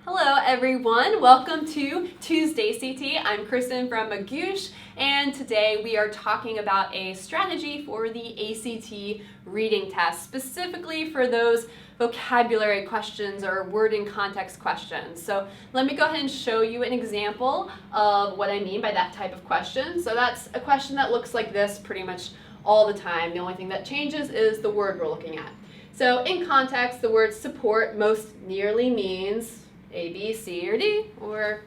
Hello everyone, welcome to Tuesday CT. I'm Kristen from Magoosh, and today we are talking about a strategy for the ACT reading test, specifically for those vocabulary questions or word and context questions. So let me go ahead and show you an example of what I mean by that type of question. So that's a question that looks like this pretty much all the time. The only thing that changes is the word we're looking at. So in context, the word support most nearly means A, B, C, or D, or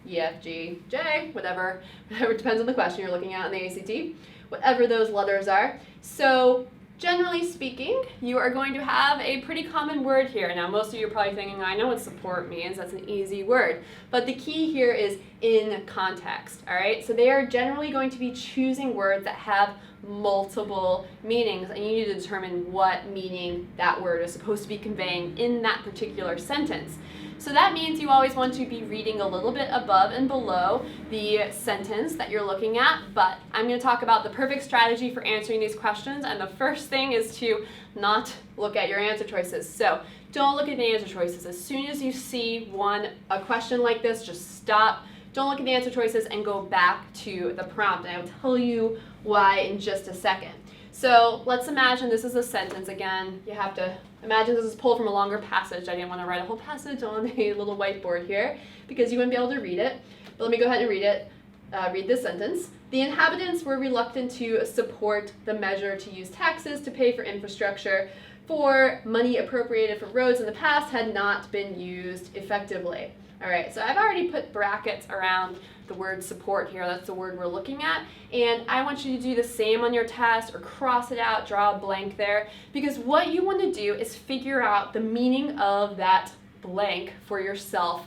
E, F, G, J, whatever depends on the question you're looking at in the ACT, whatever those letters are. So generally speaking, you are going to have a pretty common word here. Now most of you are probably thinking, I know what support means, that's an easy word. But the key here is in context, all right? So they are generally going to be choosing words that have multiple meanings, and you need to determine what meaning that word is supposed to be conveying in that particular sentence. So that means you always want to be reading a little bit above and below the sentence that you're looking at, but I'm going to talk about the perfect strategy for answering these questions, and the first thing is to not look at your answer choices. So don't look at the answer choices. As soon as you see a question like this, just stop. Don't look at the answer choices and go back to the prompt, and I'll tell you why in just a second. So let's imagine this is a sentence again. You have to imagine this is pulled from a longer passage. I didn't want to write a whole passage on a little whiteboard here because you wouldn't be able to read it. But let me go ahead and read it. Read this sentence. The inhabitants were reluctant to support the measure to use taxes to pay for infrastructure, for money appropriated for roads in the past had not been used effectively. All right, so I've already put brackets around the word support here. That's the word we're looking at. And I want you to do the same on your test, or cross it out, draw a blank there, because what you want to do is figure out the meaning of that blank for yourself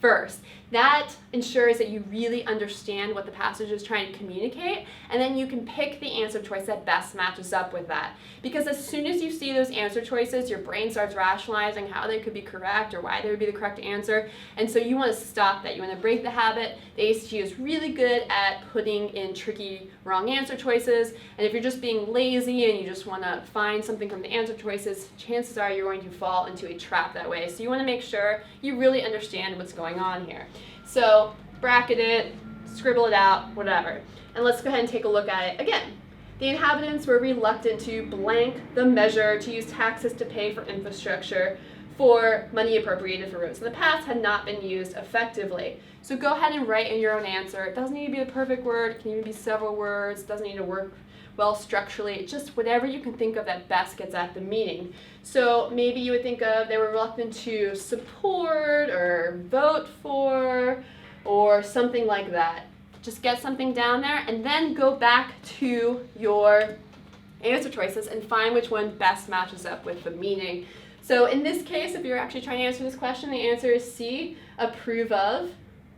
first. That ensures that you really understand what the passage is trying to communicate, and then you can pick the answer choice that best matches up with that. Because as soon as you see those answer choices, your brain starts rationalizing how they could be correct or why they would be the correct answer, and so you want to stop that. You want to break the habit. The ACT is really good at putting in tricky wrong answer choices, and if you're just being lazy and you just want to find something from the answer choices, chances are you're going to fall into a trap that way. So you want to make sure you really understand what's going on here. So bracket it, scribble it out, whatever. And let's go ahead and take a look at it again. The inhabitants were reluctant to blank the measure to use taxes to pay for infrastructure, for money appropriated for roads in the past had not been used effectively. So go ahead and write in your own answer. It doesn't need to be the perfect word, it can even be several words, it doesn't need to work well structurally, just whatever you can think of that best gets at the meaning. So maybe you would think of they were reluctant to support or vote for or something like that. Just get something down there and then go back to your answer choices and find which one best matches up with the meaning. So in this case, if you're actually trying to answer this question, the answer is C, approve of.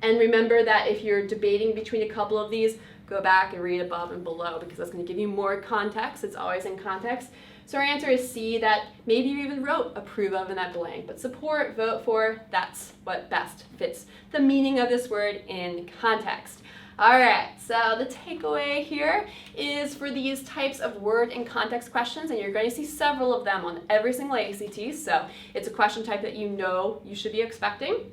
And remember that if you're debating between a couple of these, go back and read above and below because that's going to give you more context. It's always in context. So our answer is C, that maybe you even wrote approve of in that blank, but support, vote for, that's what best fits the meaning of this word in context. All right, so the takeaway here is for these types of word and context questions, and you're going to see several of them on every single ACT, so it's a question type that you know you should be expecting.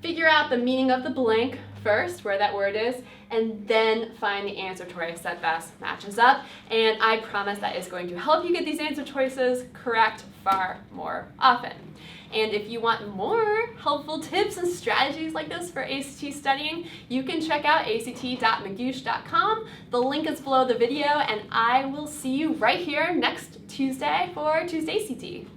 Figure out the meaning of the blank first, where that word is, and then find the answer choice that best matches up. And I promise that is going to help you get these answer choices correct far more often. And if you want more helpful tips and strategies like this for ACT studying, you can check out act.magoosh.com. The link is below the video, and I will see you right here next Tuesday for Tuesday ACT.